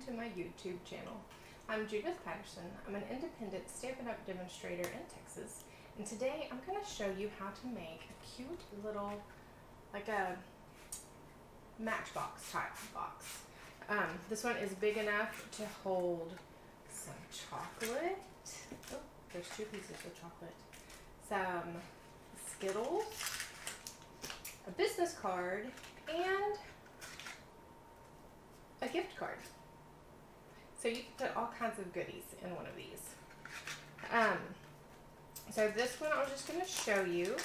to my YouTube channel. I'm Judith Patterson. I'm an independent Stampin' Up! Demonstrator in Texas, and today I'm going to show you how to make a cute little, like a matchbox type box. This one is big enough to hold some chocolate. Oh, there's two pieces of chocolate. Some Skittles, a business card, and a gift card. So you can put all kinds of goodies in one of these. So this one I was just going to show you.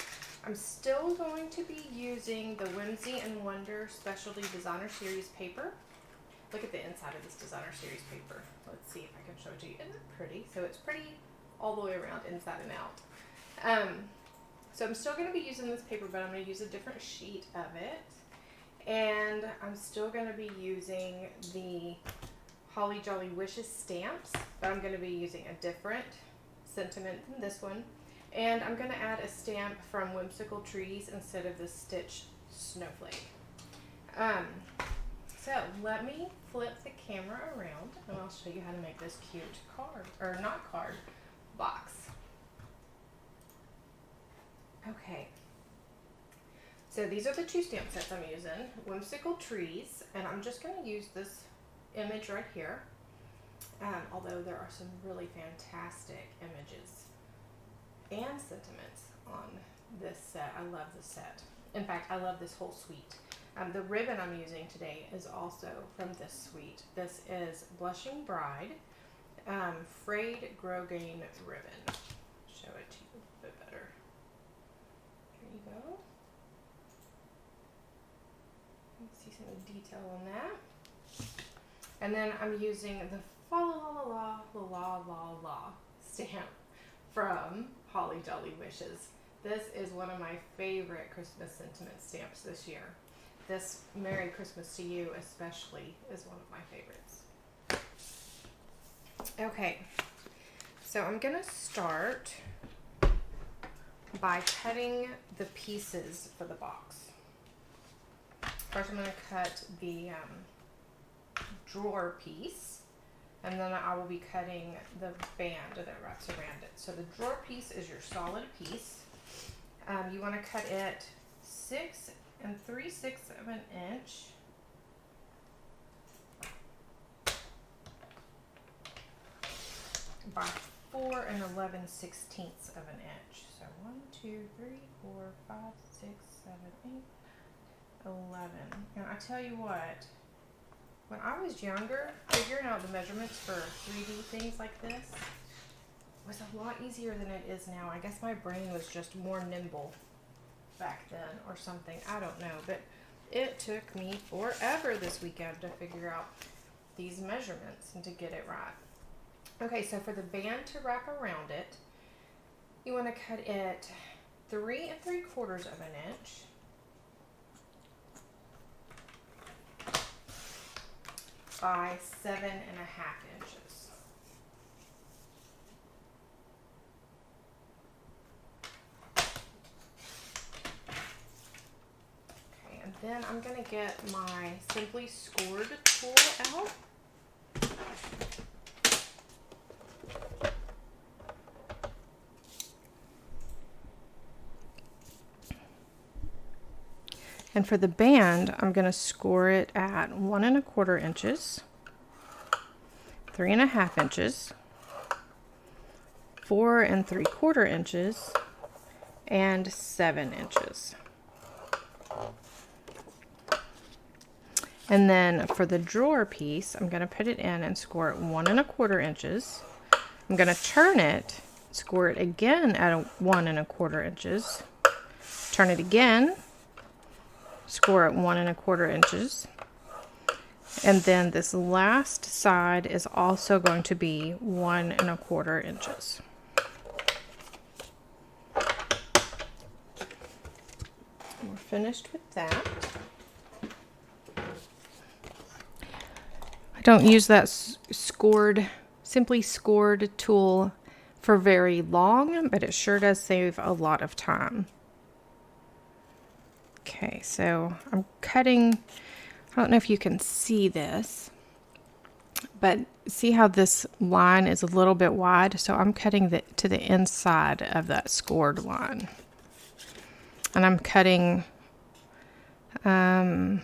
I'm still going to be using the Whimsy and Wonder Specialty Designer Series paper. Look at the inside of this Designer Series paper. Let's see if I can show it to you. Isn't it pretty? So it's pretty all the way around, inside and out. So I'm still going to be using this paper, but I'm going to use a different sheet of it. And I'm still going to be using the Holly Jolly Wishes stamps, but I'm going to be using a different sentiment than this one. And I'm going to add a stamp from Whimsical Trees instead of the Stitch Snowflake. So let me flip the camera around and I'll show you how to make this cute card, or not card, box. Okay. So these are the two stamp sets I'm using, Whimsical Trees, and I'm just going to use this image right here, although there are some really fantastic images and sentiments on this set. I love this set. In fact, I love this whole suite. The ribbon I'm using today is also from this suite. This is Blushing Bride, frayed grosgrain ribbon. Show it to you a bit better. Here you go. You can see some of the detail on that. And then I'm using the fa la la la la la la stamp from Holly Jolly Wishes. This is one of my favorite Christmas sentiment stamps this year. This Merry Christmas to You especially is one of my favorites. Okay, so I'm gonna start by cutting the pieces for the box. First I'm gonna cut the drawer piece, and then I will be cutting the band that wraps around it. So the drawer piece is your solid piece. You want to cut it 6 3/6 of an inch by 4 11/16 of an inch. So 1, 2, 3, 4, 5, 6, 7, 8, 11. And I tell you what, when I was younger, figuring out the measurements for 3D things like this was a lot easier than it is now. I guess my brain was just more nimble back then or something. I don't know, but it took me forever this weekend to figure out these measurements and to get it right. Okay, so for the band to wrap around it, you want to cut it 3 3/4 of an inch by 7 1/2 inches. Okay, and then I'm going to get my Simply Scored tool out. And for the band, I'm going to score it at 1 1/4 inches, 3 1/2 inches, 4 3/4 inches, and 7 inches. And then for the drawer piece, I'm going to put it in and score it 1 1/4 inches. I'm going to turn it, score it again at 1 1/4 inches, turn it again, score at 1 1/4 inches, and then this last side is also going to be 1 1/4 inches. We're finished with that. I don't use that Simply Scored tool for very long, but it sure does save a lot of time. Okay, so I'm cutting, I don't know if you can see this, But see how this line is a little bit wide? So I'm cutting to the inside of that scored line. And I'm cutting, I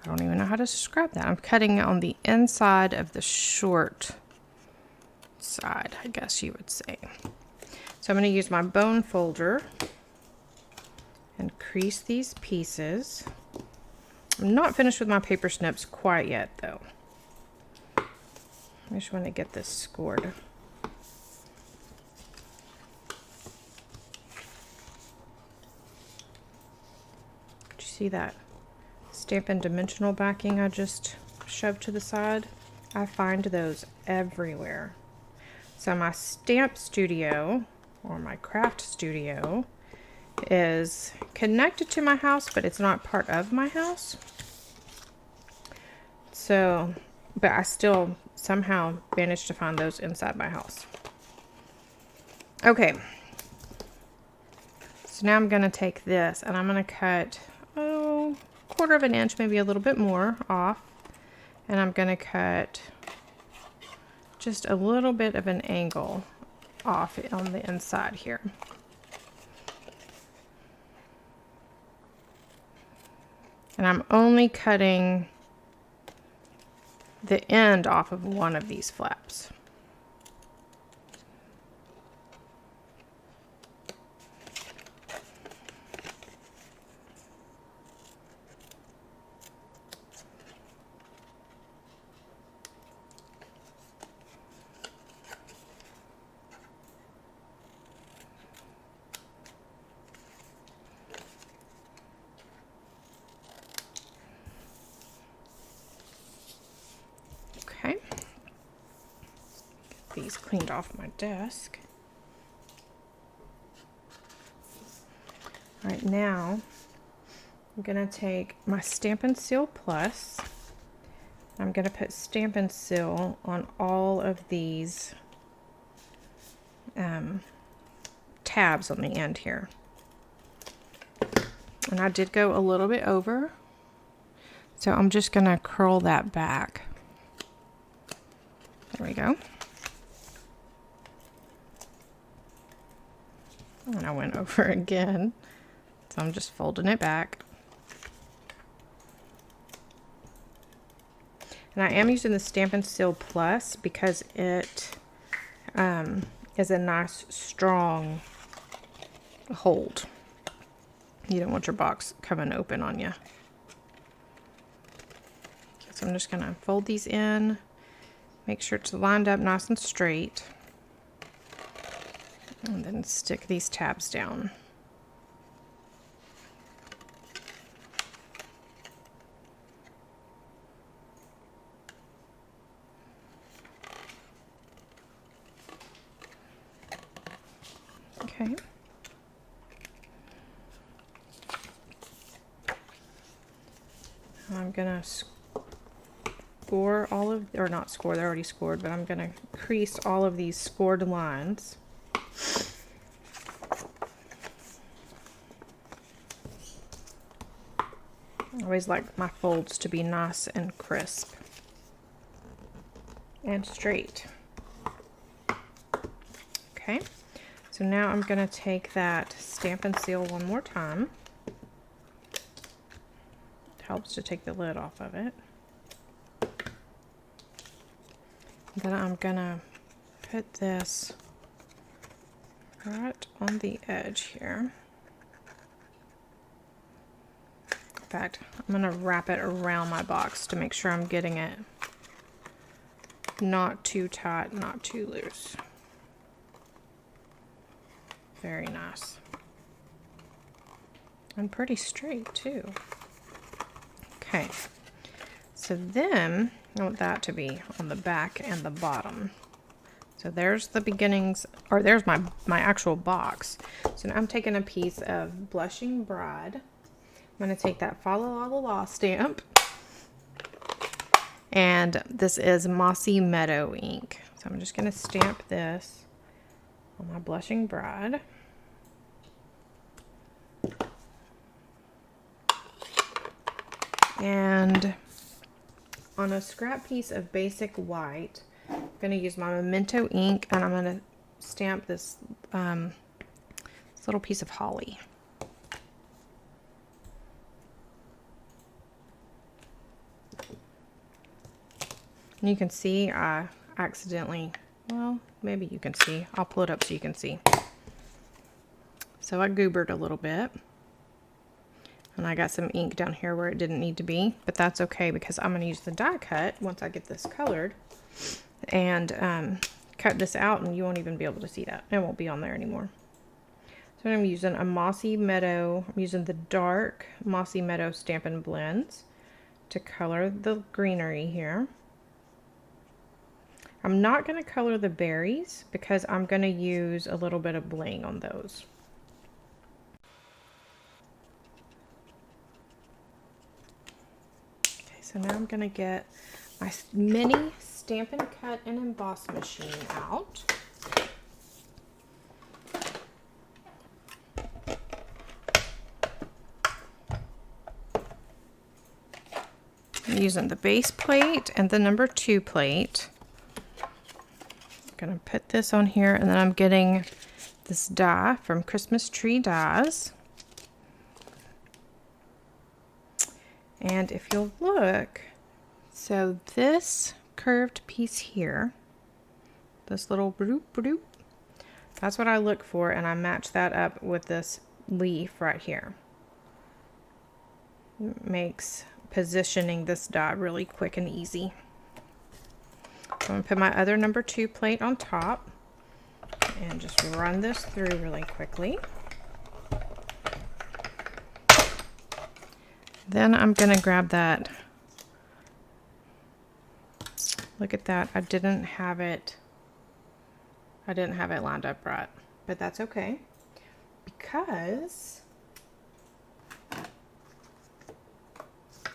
don't even know how to describe that. I'm cutting on the inside of the short side, I guess you would say. So I'm going to use my bone folder and crease these pieces. I'm not finished with my paper snips quite yet though. I just want to get this scored. Do you see that Stampin' dimensional backing I just shoved to the side? I find those everywhere. So my stamp studio, or my craft studio, is connected to my house, but it's not part of my house. So, but I still somehow managed to find those inside my house. Okay. So now I'm going to take this and I'm going to cut, 1/4 of an inch, maybe a little bit more off. And I'm going to cut just a little bit of an angle off on the inside here. And I'm only cutting the end off of one of these flaps. These cleaned off my desk. All right, now I'm gonna take my Stampin' Seal Plus. I'm gonna put Stampin' Seal on all of these tabs on the end here. And I did go a little bit over, so I'm just gonna curl that back. There we go. And I went over again, so I'm just folding it back. And I am using the Stampin' Seal Plus because it is a nice strong hold. You don't want your box coming open on you. So I'm just gonna fold these in, make sure it's lined up nice and straight. And then stick these tabs down. Okay. I'm gonna score all of, or not score, they're already scored, but I'm gonna crease all of these scored lines. I always like my folds to be nice and crisp and straight. Okay, so now I'm going to take that Stampin' Seal one more time. It helps to take the lid off of it. Then I'm going to put this right on the edge here. In fact, I'm going to wrap it around my box to make sure I'm getting it not too tight, not too loose. Very nice. And pretty straight too. Okay, so then I want that to be on the back and the bottom. So there's the beginnings, or there's my actual box. So now I'm taking a piece of Blushing Bride. I'm going to take that Follow All the Law stamp, and this is Mossy Meadow ink. So I'm just going to stamp this on my Blushing Bride. And on a scrap piece of basic white, I'm going to use my Memento ink, and I'm going to stamp this, this little piece of holly. And you can see I accidentally, well, maybe you can see. I'll pull it up so you can see. So I goobered a little bit. And I got some ink down here where it didn't need to be. But that's okay because I'm going to use the die cut once I get this colored. And cut this out and you won't even be able to see that. It won't be on there anymore. So I'm using a Mossy Meadow. I'm using the dark Mossy Meadow Stampin' Blends to color the greenery here. I'm not going to color the berries because I'm going to use a little bit of bling on those. Okay, so now I'm going to get my mini Stampin' Cut and Emboss machine out. I'm using the base plate and the number 2 plate. Gonna put this on here, and then I'm getting this die from Christmas Tree Dies. And if you'll look, so this curved piece here, this little bloop bloop, that's what I look for, and I match that up with this leaf right here. It makes positioning this die really quick and easy. I'm going to put my other number 2 plate on top and just run this through really quickly. Then I'm going to grab that. Look at that. I didn't have it lined up right, but that's okay because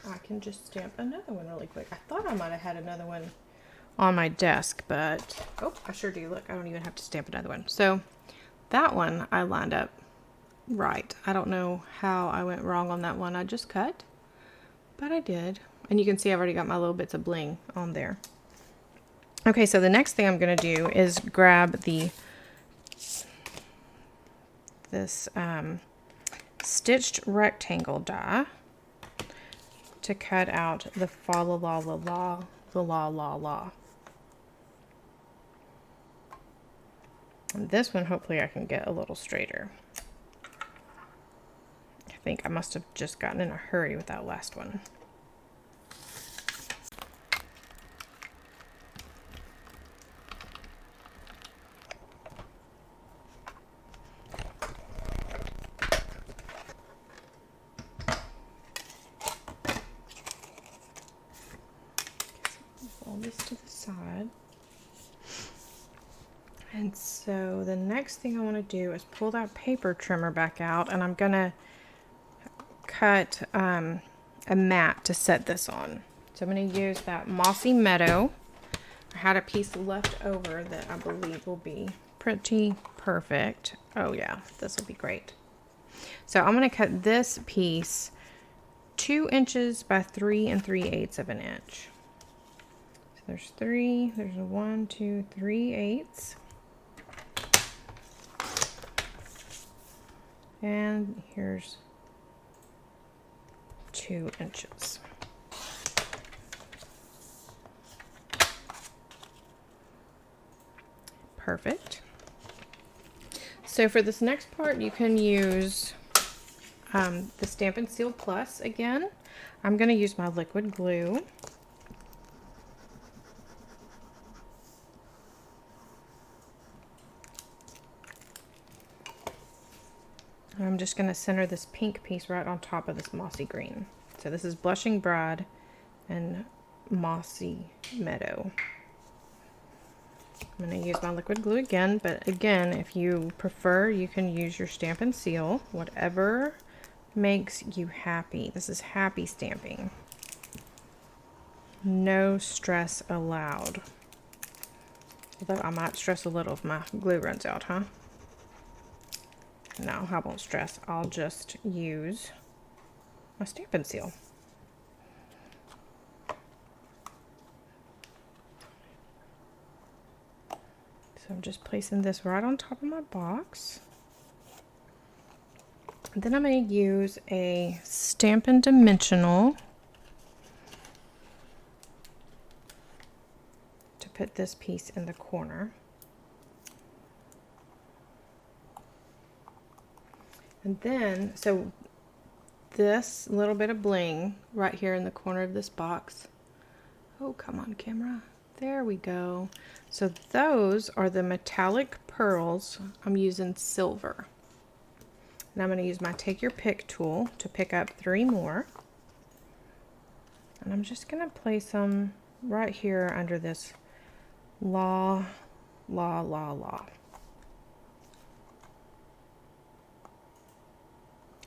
I can just stamp another one really quick. I thought I might have had another one on my desk, but oh, I sure do. Look, I don't even have to stamp another one. So that one I lined up right. I don't know how I went wrong on that one I just cut, but I did. And you can see I've already got my little bits of bling on there. Okay, so the next thing I'm going to do is grab this stitched rectangle die to cut out the fa la la la la, the la la la. And this one, hopefully I can get a little straighter. I think I must have just gotten in a hurry with that last one. Fold this to the side. And so the next thing I want to do is pull that paper trimmer back out, and I'm going to cut a mat to set this on. So I'm going to use that Mossy Meadow. I had a piece left over that I believe will be pretty perfect. Oh yeah, this will be great. So I'm going to cut this piece 2 inches by 3 3/8 of an inch. So there's 3, there's a 1, 2, 3/8. And here's 2 inches. Perfect. So for this next part, you can use the Stampin' Seal Plus again. I'm going to use my liquid glue. I'm just going to center this pink piece right on top of this mossy green. So this is Blushing Bride and Mossy Meadow. I'm going to use my liquid glue again, but again, if you prefer, you can use your Stampin' Seal, whatever makes you happy. This is happy stamping. No stress allowed. Although I might stress a little if my glue runs out, huh? No, I won't stress. I'll just use my Stampin' Seal. So I'm just placing this right on top of my box. And then I'm going to use a Stampin' Dimensional to put this piece in the corner. And then, so this little bit of bling right here in the corner of this box. Oh, come on, camera. There we go. So those are the metallic pearls. I'm using silver. And I'm going to use my Take Your Pick tool to pick up 3 more. And I'm just going to place them right here under this la, la, la, la.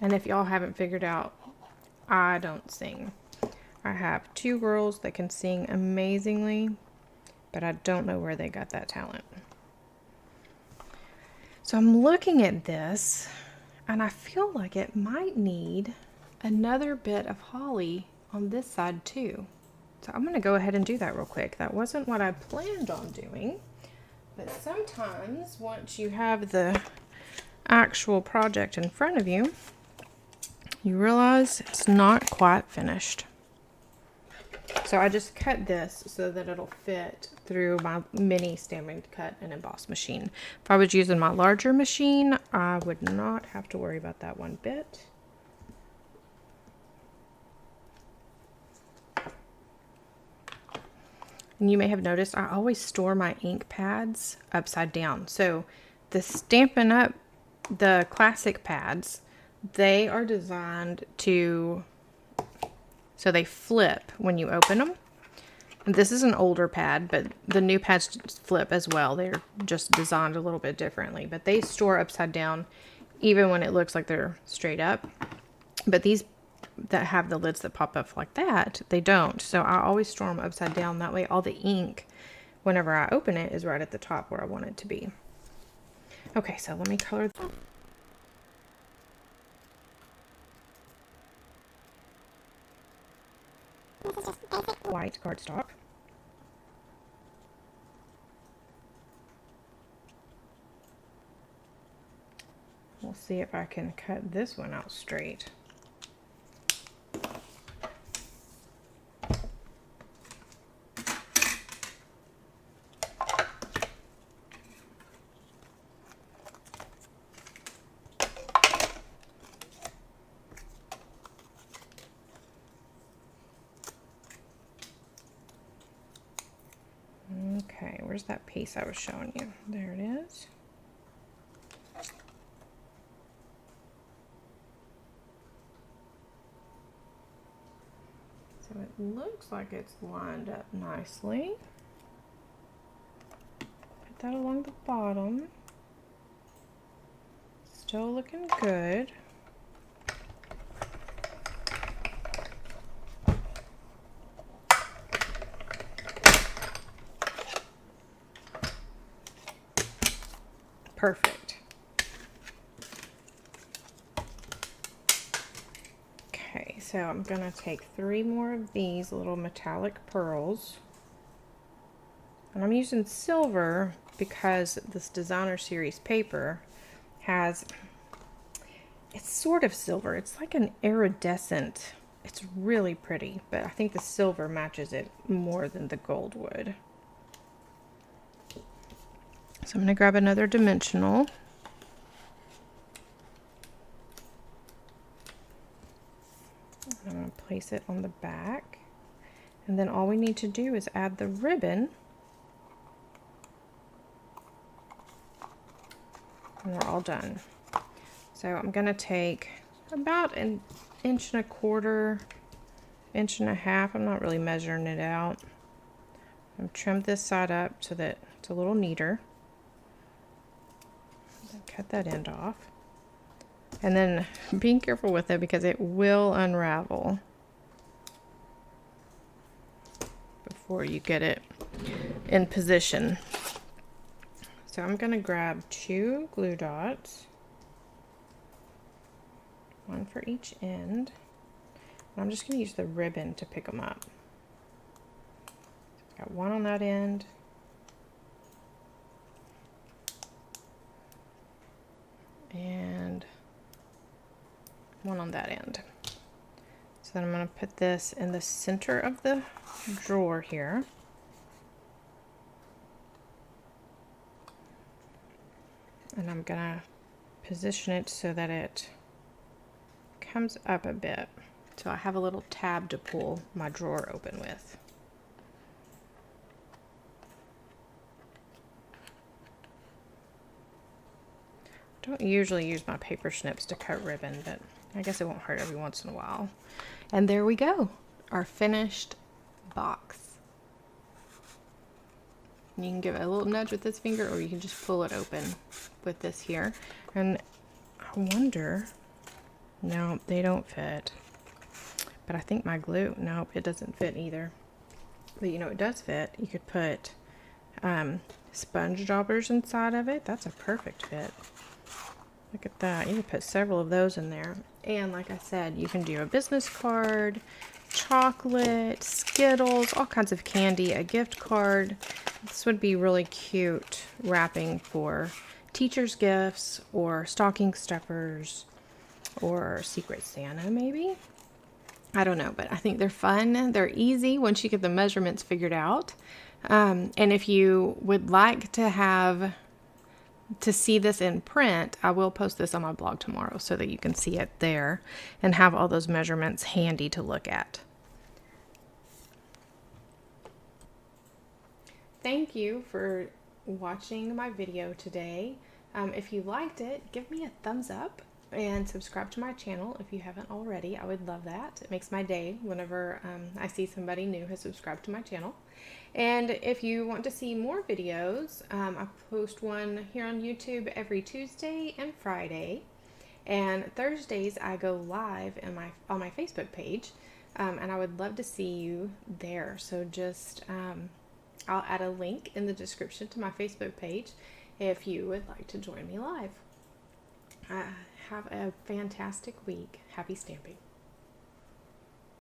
And if y'all haven't figured out, I don't sing. I have 2 girls that can sing amazingly, but I don't know where they got that talent. So I'm looking at this, and I feel like it might need another bit of holly on this side too. So I'm going to go ahead and do that real quick. That wasn't what I planned on doing, but sometimes once you have the actual project in front of you, you realize it's not quite finished. So I just cut this so that it'll fit through my mini Stampin' Cut and Emboss machine. If I was using my larger machine, I would not have to worry about that one bit. And you may have noticed I always store my ink pads upside down. So the Stampin' Up, the classic pads, they are designed to, so they flip when you open them. And this is an older pad, but the new pads flip as well. They're just designed a little bit differently, but they store upside down even when it looks like they're straight up. But these that have the lids that pop up like that, they don't. So I always store them upside down. That way all the ink, whenever I open it, is right at the top where I want it to be. Okay, so let me color. White cardstock. We'll see if I can cut this one out straight. Okay, where's that piece I was showing you? There it is. So it looks like it's lined up nicely. Put that along the bottom. Still looking good. Perfect. Okay, so I'm gonna take 3 more of these little metallic pearls. And I'm using silver because this designer series paper has, it's sort of silver. It's like an iridescent. It's really pretty, but I think the silver matches it more than the gold would. So I'm going to grab another dimensional. I'm going to place it on the back. And then all we need to do is add the ribbon. And we're all done. So I'm going to take about 1.25 inches, 1.5 inches. I'm not really measuring it out. I'm trim this side up so that it's a little neater. Cut that end off. And then being careful with it because it will unravel before you get it in position. So I'm going to grab 2 glue dots, 1 for each end. And I'm just going to use the ribbon to pick them up. So I've got 1 on that end one on that end. So then I'm going to put this in the center of the drawer here. And I'm going to position it so that it comes up a bit. So I have a little tab to pull my drawer open with. I don't usually use my paper snips to cut ribbon, but I guess it won't hurt every once in a while. And there we go, our finished box. You can give it a little nudge with this finger, or you can just pull it open with this here. And I wonder, no, they don't fit. But I think my glue, nope, it doesn't fit either. But you know, it does fit. You could put sponge daubers inside of it. That's a perfect fit. Look at that. You can put several of those in there. And like I said, you can do a business card, chocolate, Skittles, all kinds of candy, a gift card. This would be really cute wrapping for teachers' gifts or stocking stuffers or Secret Santa maybe. I don't know, but I think they're fun. They're easy once you get the measurements figured out. And if you would like to see this in print, I will post this on my blog tomorrow so that you can see it there and have all those measurements handy to look at. Thank you for watching my video today. If you liked it, give me a thumbs up and subscribe to my channel if you haven't already. I would love that. It makes my day whenever I see somebody new has subscribed to my channel. And if you want to see more videos, I post one here on YouTube every Tuesday and Friday. And Thursdays I go live on my Facebook page. And I would love to see you there. So just, I'll add a link in the description to my Facebook page if you would like to join me live. Have a fantastic week. Happy stamping.